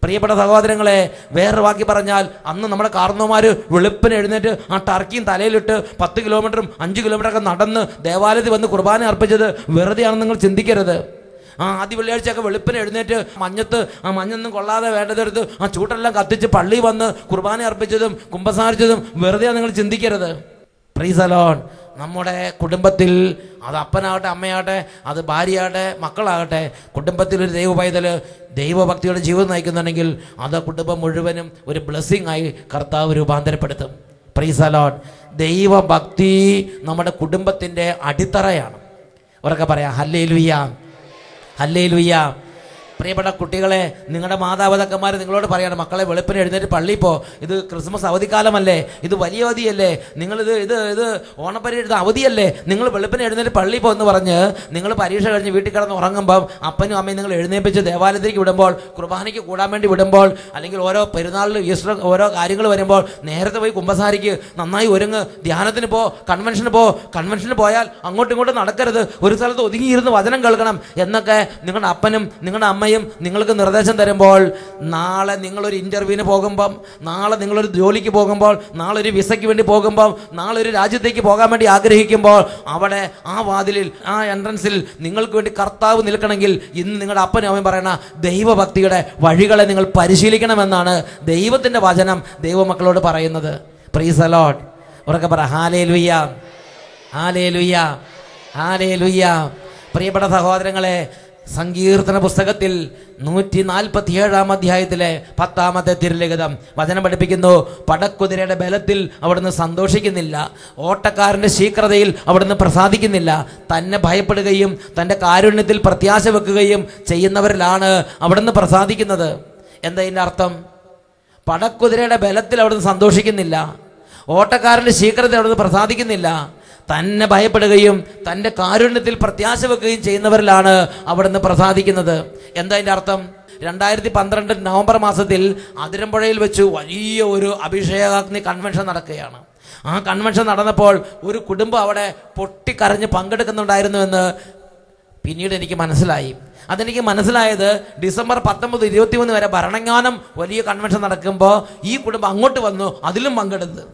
പ്രിയപ്പെട്ട സഹോദരങ്ങളെ, വേറൊരു വാക്കി പറഞ്ഞാൽ, അന്ന് നമ്മുടെ കാർന്നോമാർ വെളുപ്പിന് എഴുന്നേറ്റ് ആ ടർക്കിയും തലയിലിട്ട് 10 കിലോമീറ്ററും 5 കിലോമീറ്ററൊക്കെ നടന്ന് ദേവാലയത്തിൽ വന്ന് കുർബാന അർപ്പിച്ചത് വെറുതെയാണെന്ന് നിങ്ങൾ ചിന്തിക്കരുത്. ആദ്യ വെള്ളിയാഴ്ചയൊക്കെ വെളുപ്പിന് എഴുന്നേറ്റ് മഞ്ഞത്ത് മഞ്ഞൊന്നും കൊള്ളാതെ വേണ്ടതെടുത്ത് ആ ചൂട്ടെല്ലാം കത്തിച്ച് പള്ളി വന്ന് കുർബാന അർപ്പിച്ചതും കുമ്പസാരിച്ചതും വെറുതെയാണ് നിങ്ങൾ ചിന്തിക്കരുത്. Price the Lord. നമ്മുടെ കുടുംബത്തിൽ, അത് അപ്പനാകട്ടെ അമ്മയാകട്ടെ അത് ഭാര്യയാകട്ടെ മക്കളാകട്ടെ, കുടുംബത്തിൽ ഒരു ദൈവ പൈതൽ ദൈവഭക്തിയുടെ ജീവിതം നയിക്കുന്നുണ്ടെങ്കിൽ അത് കുടുംബം മുഴുവനും ഒരു ബ്ലെസ്സിങ് ആയി കർത്താവ് രൂപാന്തരപ്പെടുത്തും. Price the Lord. ദൈവഭക്തി നമ്മുടെ കുടുംബത്തിൻ്റെ അടിത്തറയാണ്. ഉറക്കെ പറയാം ഹല്ലേലൂയ, ഹല്ലേലൂയ. പ്രിയപ്പെട്ട കുട്ടികളെ, നിങ്ങളുടെ മാതാപിതാക്കന്മാർ നിങ്ങളോട് പറയാണ്, മക്കളെ വെളുപ്പിന് എഴുന്നേറ്റ് പള്ളിയിൽ പോ, ഇത് ക്രിസ്മസ് അവധിക്കാലമല്ലേ, ഇത് വലിയ അവധിയല്ലേ, നിങ്ങളിത് ഇത് ഇത് ഓണപ്പരീക്ഷ അവധിയല്ലേ, നിങ്ങൾ വെളുപ്പിന് എഴുന്നേറ്റ് പള്ളിയിൽ പോ എന്ന് പറഞ്ഞ് നിങ്ങൾ പരീക്ഷ കഴിഞ്ഞ് വീട്ടിൽ കിടന്ന് ഉറങ്ങുമ്പം അപ്പനും അമ്മയും നിങ്ങൾ എഴുന്നേൽപ്പിച്ച് ദേവാലയത്തിലേക്ക് വിടുമ്പോൾ, കുർബാനയ്ക്ക് കൂടാൻ വേണ്ടി വിടുമ്പോൾ, അല്ലെങ്കിൽ ഓരോ പെരുന്നാളിൽ ഈസ്റ്റർ ഓരോ കാര്യങ്ങൾ വരുമ്പോൾ നേരത്തെ പോയി കുമ്പസാരിക്ക്, നന്നായി ഒരുങ്ങ്, ധ്യാനത്തിന് പോ, കൺവെൻഷന് പോ. കൺവെൻഷന് പോയാൽ അങ്ങോട്ടും ഇങ്ങോട്ടും നടക്കരുത്, ഒരു സ്ഥലത്ത് ഒതുങ്ങിയിരുന്ന് വചനം കേൾക്കണം എന്നൊക്കെ നിങ്ങളുടെ അപ്പനും നിങ്ങളുടെ അമ്മയും നിങ്ങൾക്ക് നിർദ്ദേശം തരുമ്പോൾ, നാളെ നിങ്ങളൊരു ഇൻ്റർവ്യൂവിന് പോകുമ്പം, നാളെ നിങ്ങളൊരു ജോലിക്ക് പോകുമ്പോൾ, നാളെ ഒരു വിസയ്ക്ക് വേണ്ടി പോകുമ്പോൾ, നാളെ ഒരു രാജ്യത്തേക്ക് പോകാൻ വേണ്ടി ആഗ്രഹിക്കുമ്പോൾ, അവിടെ ആ വാതിലിൽ ആ എൻട്രൻസിൽ നിങ്ങൾക്ക് വേണ്ടി കർത്താവ് നിൽക്കണമെങ്കിൽ ഇന്ന് നിങ്ങളുടെ അപ്പനും അമ്മയും പറയണ ദൈവഭക്തിയുടെ വഴികളെ നിങ്ങൾ പരിശീലിക്കണമെന്നാണ് ദൈവത്തിൻ്റെ വചനം ദൈവമക്കളോട് പറയുന്നത്. Price the Lord. ഉറക്കെ പറ ഹല്ലേലൂയ, ഹല്ലേലൂയ, ഹല്ലേലൂയ. പ്രിയപ്പെട്ട സഹോദരങ്ങളെ, സങ്കീർത്തന പുസ്തകത്തിൽ 147 അധ്യായത്തിലെ 10 തിരുലിഖിതം വചനം പഠിപ്പിക്കുന്നു, പടക്കുതിരയുടെ ബലത്തിൽ അവിടുന്ന് സന്തോഷിക്കുന്നില്ല, ഓട്ടക്കാരൻ്റെ ശീഘ്രതയിൽ അവിടുന്ന് പ്രസാദിക്കുന്നില്ല. തന്നെ ഭയപ്പെടുകയും തൻ്റെ കാരുണ്യത്തിൽ പ്രത്യാശ വെക്കുകയും ചെയ്യുന്നവരിലാണ് അവിടുന്ന് പ്രസാദിക്കുന്നത്. എന്താ ഇതിൻ്റെ അർത്ഥം? പടക്കുതിരയുടെ ബലത്തിൽ അവിടുന്ന് സന്തോഷിക്കുന്നില്ല, ഓട്ടക്കാരൻ്റെ ശീഘ്രതയിൽ അവിടുന്ന് പ്രസാദിക്കുന്നില്ല, തന്നെ ഭയപ്പെടുകയും തൻ്റെ കാരുണ്യത്തിൽ പ്രത്യാശ വെക്കുകയും ചെയ്യുന്നവരിലാണ് അവിടുന്ന് പ്രസാദിക്കുന്നത്. എന്താ അതിൻ്റെ അർത്ഥം? 2012 നവംബർ മാസത്തിൽ അതിരമ്പുഴയിൽ വെച്ച് വലിയ ഒരു അഭിഷേകാഗ്നി കൺവെൻഷൻ നടക്കുകയാണ്. ആ കൺവെൻഷൻ നടന്നപ്പോൾ ഒരു കുടുംബം അവിടെ പൊട്ടിക്കരഞ്ഞ് പങ്കെടുക്കുന്നുണ്ടായിരുന്നുവെന്ന് പിന്നീട് എനിക്ക് മനസ്സിലായി. അതെനിക്ക് മനസ്സിലായത് ഡിസംബർ 19, 23 വരെ ഭരണങ്ങാനം വലിയ കൺവെൻഷൻ നടക്കുമ്പോൾ ഈ കുടുംബം അങ്ങോട്ട് വന്നു, അതിലും പങ്കെടുത്ത്.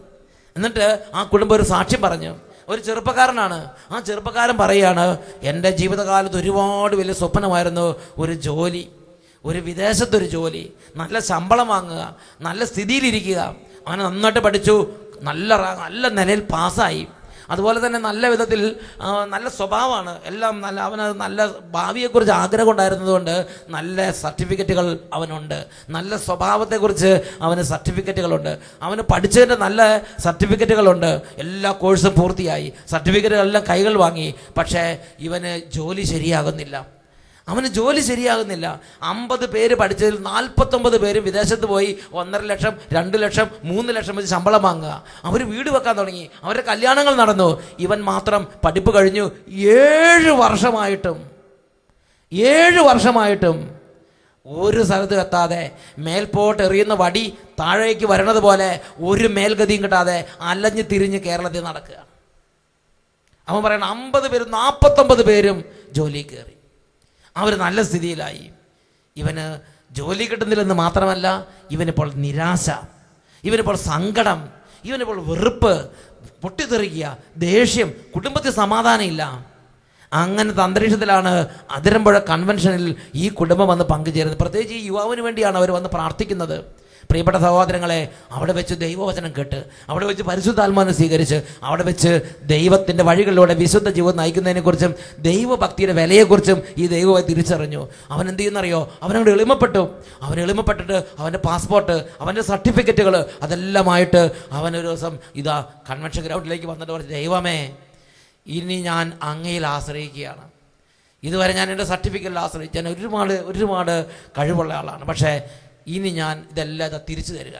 എന്നിട്ട് ആ കുടുംബം ഒരു സാക്ഷ്യം പറഞ്ഞു. ഒരു ചെറുപ്പക്കാരനാണ്. ആ ചെറുപ്പക്കാരൻ പറയുകയാണ്, എൻ്റെ ജീവിതകാലത്ത് ഒരുപാട് വലിയ സ്വപ്നമായിരുന്നു ഒരു ജോലി, ഒരു വിദേശത്തൊരു ജോലി, നല്ല ശമ്പളം വാങ്ങുക, നല്ല സ്ഥിതിയിലിരിക്കുക. അങ്ങനെ നന്നായിട്ട് പഠിച്ചു, നല്ല നിലയിൽ പാസ്സായി. അതുപോലെ തന്നെ നല്ല വിധത്തിൽ നല്ല സ്വഭാവമാണ്, എല്ലാം നല്ല. അവന് നല്ല ഭാവിയെക്കുറിച്ച് ആഗ്രഹം ഉണ്ടായിരുന്നതുകൊണ്ട് നല്ല സർട്ടിഫിക്കറ്റുകൾ അവനുണ്ട്, നല്ല സ്വഭാവത്തെക്കുറിച്ച് അവന് സർട്ടിഫിക്കറ്റുകളുണ്ട്, അവന് പഠിച്ചതിൻ്റെ നല്ല സർട്ടിഫിക്കറ്റുകളുണ്ട്. എല്ലാ കോഴ്സും പൂർത്തിയായി, സർട്ടിഫിക്കറ്റുകളെല്ലാം കൈകൾ വാങ്ങി. പക്ഷേ ഇവന് ജോലി ശരിയാകുന്നില്ല. 50 പേര് പഠിച്ചതിൽ 49 പേരും വിദേശത്ത് പോയി 1.5 ലക്ഷം, 2 ലക്ഷം, 3 ലക്ഷം വെച്ച് ശമ്പളം വാങ്ങുക. അവർ വീട് വെക്കാൻ തുടങ്ങി, അവരുടെ കല്യാണങ്ങൾ നടന്നു. ഇവൻ മാത്രം പഠിപ്പ് കഴിഞ്ഞു 7 വർഷമായിട്ടും ഒരു സ്ഥലത്ത് എത്താതെ, മേൽപോട്ട് എറിയുന്ന വടി താഴേക്ക് വരണത് പോലെ ഒരു മേൽഗതിയും കിട്ടാതെ അലഞ്ഞ് തിരിഞ്ഞ് കേരളത്തിൽ നടക്കുക. അവൻ പറയണം 50 പേരും 49 പേരും ജോലി കയറി, അവർ നല്ല സ്ഥിതിയിലായി. ഇവന് ജോലി കിട്ടുന്നില്ലെന്ന് മാത്രമല്ല, ഇവനിപ്പോൾ നിരാശ, ഇവനിപ്പോൾ സങ്കടം, ഇവനിപ്പോൾ വെറുപ്പ്, പൊട്ടിത്തെറിക്കുക, ദേഷ്യം, കുടുംബത്തിൽ സമാധാനം ഇല്ല. അങ്ങനത്തെ അന്തരീക്ഷത്തിലാണ് അതിരമ്പുഴ കൺവെൻഷനിൽ ഈ കുടുംബം വന്ന് പങ്കുചേരുന്നത്. പ്രത്യേകിച്ച് ഈ യുവാവിന് വേണ്ടിയാണ് അവർ വന്ന് പ്രാർത്ഥിക്കുന്നത്. പ്രിയപ്പെട്ട സഹോദരങ്ങളെ, അവിടെ വെച്ച് ദൈവവചനം കേട്ട്, അവിടെ വെച്ച് പരിശുദ്ധാത്മാവിനെ സ്വീകരിച്ച്, അവിടെ വെച്ച് ദൈവത്തിൻ്റെ വഴികളിലൂടെ വിശുദ്ധ ജീവിതം നയിക്കുന്നതിനെക്കുറിച്ചും ദൈവഭക്തിയുടെ വിലയെക്കുറിച്ചും ഈ ദൈവമായി തിരിച്ചറിഞ്ഞു. അവൻ എന്ത് ചെയ്യുന്നറിയോ? അവനോട് എളിമപ്പെട്ടിട്ട് അവൻ്റെ പാസ്പോർട്ട്, അവൻ്റെ സർട്ടിഫിക്കറ്റുകൾ അതെല്ലാമായിട്ട് അവനൊരു ദിവസം ഇതാ കൺവെൻഷൻ ഗ്രൗണ്ടിലേക്ക് വന്നിട്ട് പറഞ്ഞു, ദൈവമേ, ഇനി ഞാൻ അങ്ങയിൽ ആശ്രയിക്കുകയാണ്. ഇതുവരെ ഞാൻ എൻ്റെ സർട്ടിഫിക്കറ്റിൽ ആശ്രയിച്ചു, ഞാൻ ഒരുപാട് കഴിവുള്ള ആളാണ്, പക്ഷേ ഇനി ഞാൻ ഇതെല്ലാം തിരിച്ചു തരിക,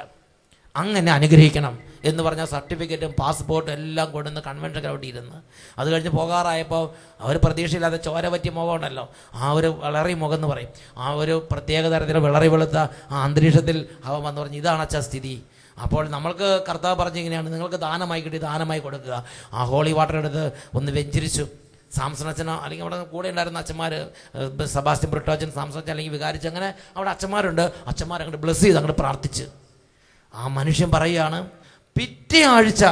അങ്ങനെ അനുഗ്രഹിക്കണം എന്ന് പറഞ്ഞ സർട്ടിഫിക്കറ്റും പാസ്പോർട്ടും എല്ലാം കൊണ്ടുവന്ന് കൺവെൻഷൻ ഗ്രൗണ്ടിൽ ഇരുന്ന്. അത് കഴിഞ്ഞ് പോകാറായപ്പോൾ അവർ പ്രതീക്ഷയില്ലാതെ ചോര പറ്റിയ മുഖം ഉണ്ടല്ലോ, ആ ഒരു വിളറി മുഖം എന്ന് പറയും, ആ ഒരു പ്രത്യേക തരത്തിൽ വിളറി വെളുത്ത ആ അന്തരീക്ഷത്തിൽ അവൻ വന്ന് പറഞ്ഞു, ഇതാണ് അച്ഛാ സ്ഥിതി. അപ്പോൾ നമ്മൾക്ക് കർത്താവ് പറഞ്ഞിങ്ങനെയാണ്, നിങ്ങൾക്ക് ദാനമായി കിട്ടി ദാനമായി കൊടുക്കുക. ആ ഹോളി വാട്ടർ എടുത്ത് ഒന്ന് വെഞ്ചരിച്ചു. സാംസൺ അച്ഛനോ അല്ലെങ്കിൽ അവിടെ കൂടെ ഉണ്ടായിരുന്ന അച്ഛന്മാർ, സെബാസ്റ്റ്യൻ ബ്രിട്ടോച്ചൻ, സാംസൺ അച്ഛൻ അല്ലെങ്കിൽ വികാരിച്ച്, അങ്ങനെ അവിടെ അച്ഛന്മാരുണ്ട്. അച്ഛന്മാരങ്ങോട്ട് ബ്ലെസ് ചെയ്ത് അങ്ങോട്ട് പ്രാർത്ഥിച്ച് ആ മനുഷ്യൻ പറയുകയാണ്, പിറ്റേ ആഴ്ച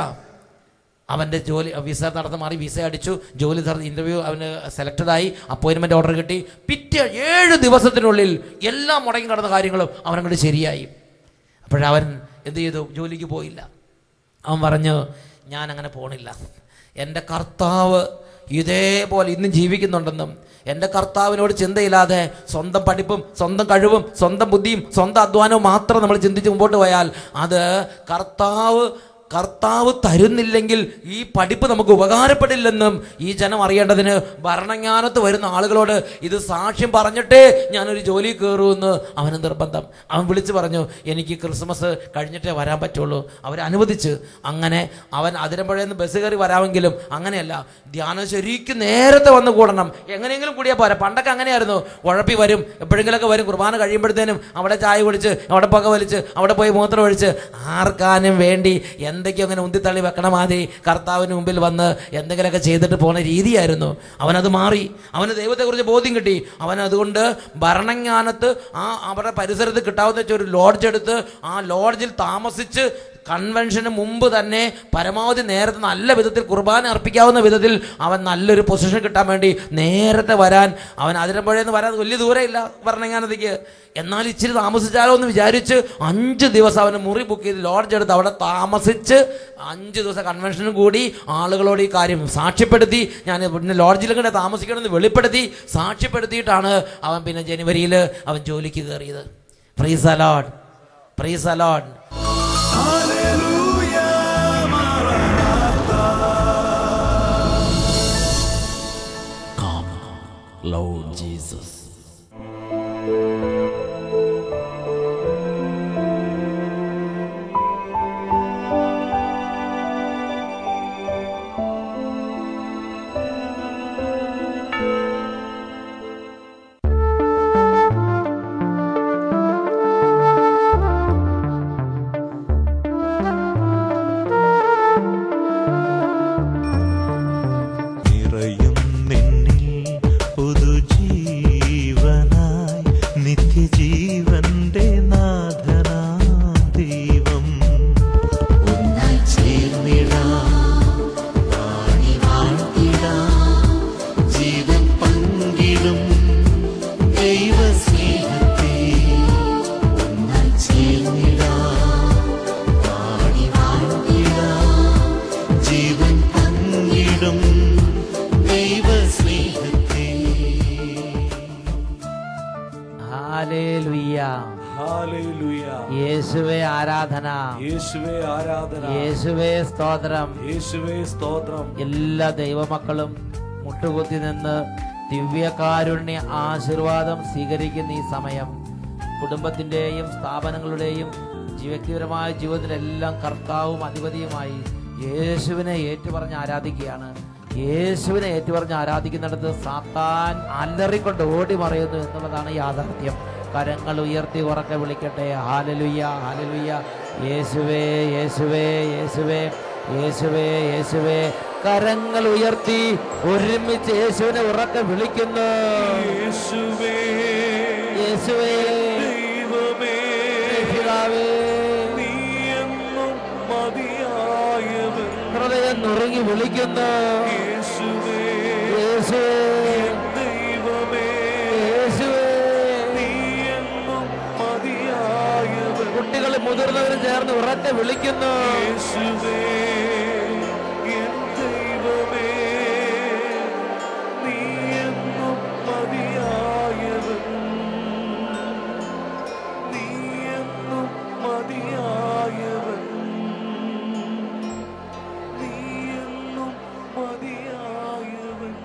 അവൻ്റെ ജോലി വിസ നടന്ന് മാറി, വിസ അടിച്ചു, ജോലി ഇൻ്റർവ്യൂ അവന് സെലക്റ്റഡായി, അപ്പോയിൻമെൻറ്റ് ഓർഡർ കിട്ടി. പിറ്റേ 7 ദിവസത്തിനുള്ളിൽ എല്ലാം മുടങ്ങി കിടന്ന കാര്യങ്ങളും അവനങ്ങോട്ട് ശരിയായി. അപ്പോഴവൻ എന്ത് ചെയ്തു? ജോലിക്ക് പോയില്ല. അവൻ പറഞ്ഞു, ഞാൻ അങ്ങനെ പോണില്ല, എൻ്റെ കർത്താവ് ഇതേപോലെ ഇന്നും ജീവിക്കുന്നുണ്ടെന്നും എൻ്റെ കർത്താവിനോട് ചിന്തയില്ലാതെ സ്വന്തം പഠിപ്പും സ്വന്തം കഴിവും സ്വന്തം ബുദ്ധിയും സ്വന്തം അധ്വാനവും മാത്രം നമ്മൾ ചിന്തിച്ച് മുമ്പോട്ട് പോയാൽ അത് കർത്താവ് തരുന്നില്ലെങ്കിൽ ഈ പഠിപ്പ് നമുക്ക് ഉപകാരപ്പെടില്ലെന്നും ഈ ജനം അറിയേണ്ടതിന് ഭരണജ്ഞാനത്ത് വരുന്ന ആളുകളോട് ഇത് സാക്ഷ്യം പറഞ്ഞിട്ടേ ഞാനൊരു ജോലി കയറുമെന്ന് അവന് നിർബന്ധം. അവൻ വിളിച്ചു പറഞ്ഞു, എനിക്ക് ക്രിസ്മസ് കഴിഞ്ഞിട്ടേ വരാൻ പറ്റുള്ളൂ. അവരനുവദിച്ച്. അങ്ങനെ അവൻ അതിരമ്പുഴയിൽ ബസ് കയറി വരാമെങ്കിലും അങ്ങനെയല്ല, ധ്യാനം ശരിക്കും നേരത്തെ വന്ന് കൂടണം. എങ്ങനെയെങ്കിലും കൂടിയാൽ പോരാ. പണ്ടൊക്കെ അങ്ങനെയായിരുന്നു, ഉഴപ്പി വരും, എപ്പോഴെങ്കിലൊക്കെ വരും. കുർബാന കഴിയുമ്പോഴത്തേനും അവിടെ ചായ കുടിച്ച്, അവിടെ പുക വലിച്ച്, അവിടെ പോയി മൂത്രം ഒഴിച്ച്, ആർക്കാനും വേണ്ടി എന്തൊക്കെയോ അങ്ങനെ ഉന്തിത്തള്ളി വെക്കണ മാതിരി കർത്താവിന് മുമ്പിൽ വന്ന് എന്തെങ്കിലുമൊക്കെ ചെയ്തിട്ട് പോകുന്ന രീതിയായിരുന്നു. അവനത് മാറി. അവന് ദൈവത്തെക്കുറിച്ച് ബോധ്യം കിട്ടി. അവനതുകൊണ്ട് ഭരണജ്ഞാനത്ത് അവരുടെ പരിസരത്ത് കിട്ടാവുന്ന ഒരു ലോഡ്ജ് എടുത്ത് ആ ലോഡ്ജിൽ താമസിച്ച് കൺവെൻഷന് മുമ്പ് തന്നെ പരമാവധി നേരത്തെ നല്ല വിധത്തിൽ കുർബാന അർപ്പിക്കാവുന്ന വിധത്തിൽ അവൻ നല്ലൊരു പൊസിഷൻ കിട്ടാൻ വേണ്ടി നേരത്തെ വരാൻ, അവൻ അതിരമ്പുഴയെന്ന് വരാൻ വലിയ ദൂരമില്ല ഭരണങ്ങാനത്തേക്ക്. എന്നാൽ ഇച്ചിരി താമസിച്ചാലോ എന്ന് വിചാരിച്ച് 5 ദിവസം അവന് മുറി ബുക്ക് ചെയ്ത് ലോഡ്ജ് എടുത്ത് അവിടെ താമസിച്ച് 5 ദിവസം കൺവെൻഷനും കൂടി ആളുകളോട് ഈ കാര്യം സാക്ഷ്യപ്പെടുത്തി, ഞാൻ പിന്നെ ലോഡ്ജിൽ കൂടെ താമസിക്കണമെന്ന് വെളിപ്പെടുത്തി സാക്ഷ്യപ്പെടുത്തിയിട്ടാണ് അവൻ പിന്നെ ജനുവരിയിൽ അവൻ ജോലിക്ക് കയറിയത്. Price the Lord, praise the Lord. Come, Lord Jesus. യേശുവേ ആരാധന, യേശുവേ ആരാധന, യേശുവേ സ്തോത്രം, യേശുവേ സ്തോത്രം. എല്ലാ ദൈവമക്കളും മുട്ടുകുത്തി നിന്ന് ദിവ്യകാരുണ്യ ആശീർവാദം സ്വീകരിക്കുന്ന ഈ സമയം കുടുംബത്തിന്റെയും സ്ഥാപനങ്ങളുടെയും വ്യക്തിപരമായ ജീവിതത്തിലെല്ലാം കർത്താവും അധിപതിയുമായി യേശുവിനെ ഏറ്റുപറഞ്ഞ് ആരാധിക്കുകയാണ്. യേശുവിനെ ഏറ്റുപറഞ്ഞ് ആരാധിക്കുന്നിടത്ത് സാത്താൻ അലറിക്കൊണ്ട് ഓടി മറയുന്നു എന്നുള്ളതാണ് യാഥാർത്ഥ്യം. കരങ്ങൾ ഉയർത്തി ഉറക്കെ വിളിക്കട്ടെ. Hallelujah, hallelujah. യേശുവേ, യേശുവേ, യേശുവേ, യേശുവേ, യേശുവേ. കരങ്ങൾ ഉയർത്തി ഒരുമിച്ച് യേശുവിനെ ഉറക്കെ വിളിക്കുന്നു. യേശുവേ, യേശുവേ, ദൈവമേ, പിതാവേ, നീ എന്നും മതിയായവൻ. ഹൃദയം നുറുങ്ങി വിളിക്കുന്നു. യേശുവേ, യേശുവേ, ദൈവമേ, യേശുവേ, കുട്ടികൾ മുതിർന്നവരും ചേർന്ന് ഉറക്കെ വിളിക്കുന്നു. യേശുവേ, എൻ ദൈവമേ, നീ എന്നും മതിയായവൻ, നീ എന്നും മതിയായവൻ, നീ എന്നും മതിയായവൻ.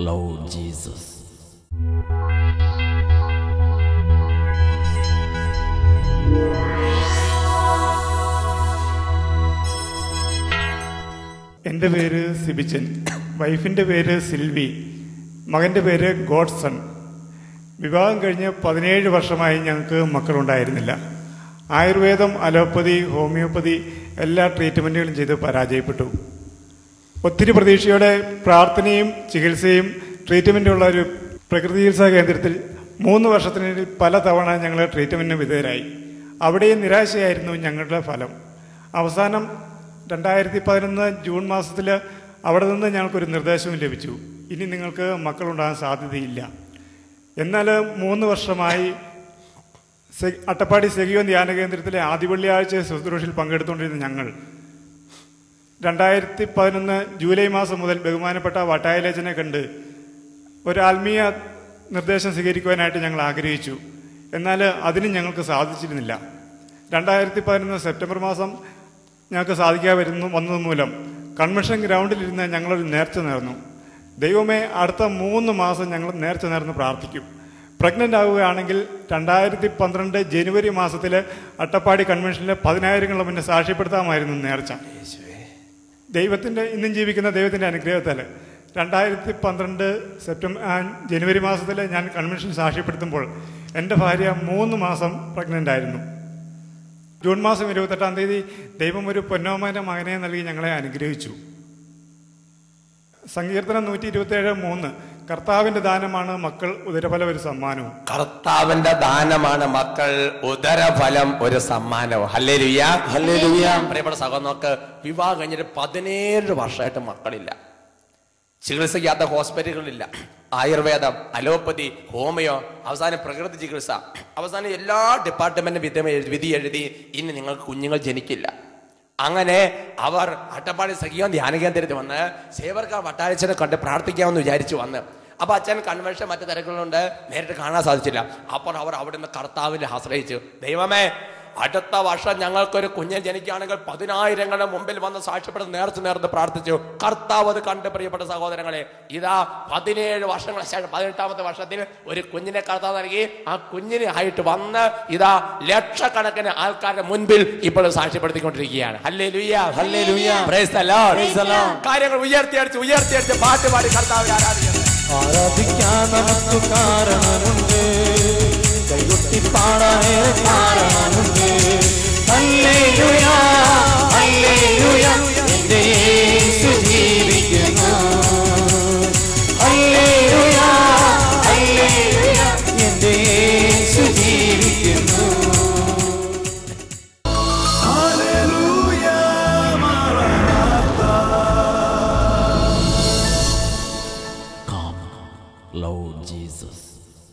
Lord Jesus. എൻ്റെ പേര് സിബിച്ചൻ, വൈഫിൻ്റെ പേര് സിൽവി, മകൻ്റെ പേര് ഗോഡ്സൺ. വിവാഹം കഴിഞ്ഞ് 17 വർഷമായി ഞങ്ങൾക്ക് മക്കളുണ്ടായിരുന്നില്ല. ആയുർവേദം, അലോപ്പതി, ഹോമിയോപ്പതി എല്ലാ ട്രീറ്റ്മെൻറ്റുകളും ചെയ്ത് പരാജയപ്പെട്ടു. ഒത്തിരി പ്രതീക്ഷയോടെ പ്രാർത്ഥനയും ചികിത്സയും ട്രീറ്റ്മെൻറ്റുള്ള ഒരു പ്രകൃതി ചികിത്സാ കേന്ദ്രത്തിൽ 3 വർഷത്തിനിടയിൽ പല തവണ ഞങ്ങൾ ട്രീറ്റ്മെൻറ്റിന് വിധേയരായി. അവിടെയും നിരാശയായിരുന്നു ഞങ്ങളുടെ ഫലം. അവസാനം 2011 ജൂൺ മാസത്തിൽ അവിടെ നിന്ന് ഞങ്ങൾക്കൊരു നിർദ്ദേശവും ലഭിച്ചു. ഇനി നിങ്ങൾക്ക് മക്കളുണ്ടാകാൻ സാധ്യതയില്ല. എന്നാൽ 3 വർഷമായി അട്ടപ്പാടി സെഗിയോൻ ധ്യാന കേന്ദ്രത്തിലെ ആദ്യ വെള്ളിയാഴ്ച ശുശ്രൂഷയിൽ പങ്കെടുത്തുകൊണ്ടിരുന്ന ഞങ്ങൾ 2011 ജൂലൈ മാസം മുതൽ ബഹുമാനപ്പെട്ട വട്ടായലേച്ചനെ കണ്ട് ഒരു ആത്മീയ നിർദ്ദേശം സ്വീകരിക്കുവാനായിട്ട് ഞങ്ങൾ ആഗ്രഹിച്ചു. എന്നാൽ അതിന് ഞങ്ങൾക്ക് സാധിച്ചിരുന്നില്ല. 2011 സെപ്റ്റംബർ മാസം ഞങ്ങൾക്ക് സാധിക്കാതെ വന്നത് മൂലം കൺവെൻഷൻ ഗ്രൗണ്ടിലിരുന്ന് ഞങ്ങളൊരു നേർച്ച നേർന്നു. ദൈവമേ, അടുത്ത 3 മാസം ഞങ്ങൾ നേർച്ച നേർന്ന് പ്രാർത്ഥിക്കും. പ്രഗ്നൻ്റ് ആവുകയാണെങ്കിൽ 2012 ജനുവരി മാസത്തിൽ അട്ടപ്പാടി കൺവെൻഷനിൽ 10,000 മുന്നേ സാക്ഷ്യപ്പെടുത്താമായിരുന്നു നേർച്ച. ഇന്നും ജീവിക്കുന്ന ദൈവത്തിൻ്റെ അനുഗ്രഹത്താൽ 2012 ജനുവരി മാസത്തിൽ ഞാൻ കൺവെൻഷൻ സാക്ഷ്യപ്പെടുത്തുമ്പോൾ എൻ്റെ ഭാര്യ 3 മാസം പ്രഗ്നൻ്റ് ആയിരുന്നു. ജൂൺ മാസം 28-ാം തീയതി ദൈവം ഒരു പൊന്നോമന മകനെ നൽകി ഞങ്ങളെ അനുഗ്രഹിച്ചു. സങ്കീർത്തനം 127:3 കർത്താവിന്റെ ദാനമാണ് മക്കൾ ഉദരഫലം ഒരു സമ്മാനവും. കർത്താവിന്റെ ദാനമാണ് മക്കൾ ഉദരഫലം ഒരു സമ്മാനവും. Hallelujah, hallelujah. പ്രിയപ്പെട്ട സഹോദരങ്ങൾക്ക് വിവാഹം കഴിഞ്ഞിട്ട് 17 വർഷമായിട്ട് മക്കളില്ല. ചികിത്സയ്ക്കാത്ത ഹോസ്പിറ്റലുകളില്ല. ആയുർവേദം, അലോപ്പതി, ഹോമിയോ, അവസാനം പ്രകൃതി ചികിത്സ, അവസാനം എല്ലാ ഡിപ്പാർട്ട്മെന്റും വിധി എഴുതി ഇനി നിങ്ങൾക്ക് കുഞ്ഞുങ്ങൾ ജനിക്കില്ല. അങ്ങനെ അവർ അട്ടപ്പാടി സഖിയോ ധ്യാന കേന്ദ്രത്തിൽ വന്ന് സേവർക്കാർ വട്ടാഴ്ചനെ കണ്ട് പ്രാർത്ഥിക്കാമെന്ന് വിചാരിച്ചു വന്ന്. അപ്പൊ അച്ഛൻ കൺവെൻഷൻ മറ്റു തിരക്കുകളുണ്ട്, നേരിട്ട് കാണാൻ സാധിച്ചില്ല. അപ്പോൾ അവർ അവിടെ നിന്ന് കർത്താവിനെ ആശ്രയിച്ചു. ദൈവമേ, അടുത്ത വർഷം ഞങ്ങൾക്കൊരു കുഞ്ഞ് ജനിക്കുകയാണെങ്കിൽ 10,000ങ്ങളുടെ മുമ്പിൽ വന്ന് സാക്ഷ്യപ്പെടുന്ന നേർന്ന് പ്രാർത്ഥിച്ചു. കർത്താവ് അത് കണ്ട്. പ്രിയപ്പെട്ട സഹോദരങ്ങളെ, ഇതാ 17 വർഷങ്ങൾ ശേഷം 18ാമത്തെ വർഷത്തിൽ ഒരു കുഞ്ഞിനെ കർത്താവ് നൽകി. ആ കുഞ്ഞിനെ ആയിട്ട് വന്ന് ഇതാ ലക്ഷക്കണക്കിന് ആൾക്കാരുടെ മുൻപിൽ ഇപ്പോൾ സാക്ഷ്യപ്പെടുത്തിക്കൊണ്ടിരിക്കുകയാണ്. Hallelujah, hallelujah, praise the Lord, praise the Lord. കാര്യങ്ങൾ ഉയർത്തിയടിച്ച് പാട്ട് പാടി കർത്താവിനെ ആരാധിക്കാൻ നമുക്ക് കാരണമുണ്ട്, കൈകൊട്ടി പാടാനേറെ കാരണമുണ്ട്. ഹല്ലേലൂയ, ഹല്ലേലൂയ, എൻ്റെ യേശു ജീവിക്കുന്നു. ഹല്ലേലൂയ, ഹല്ലേലൂയ, എൻ്റെ യേശു ജീവിക്കുന്നു. ഹല്ലേലൂയ, മറനാഥാ. Come, Lord Jesus.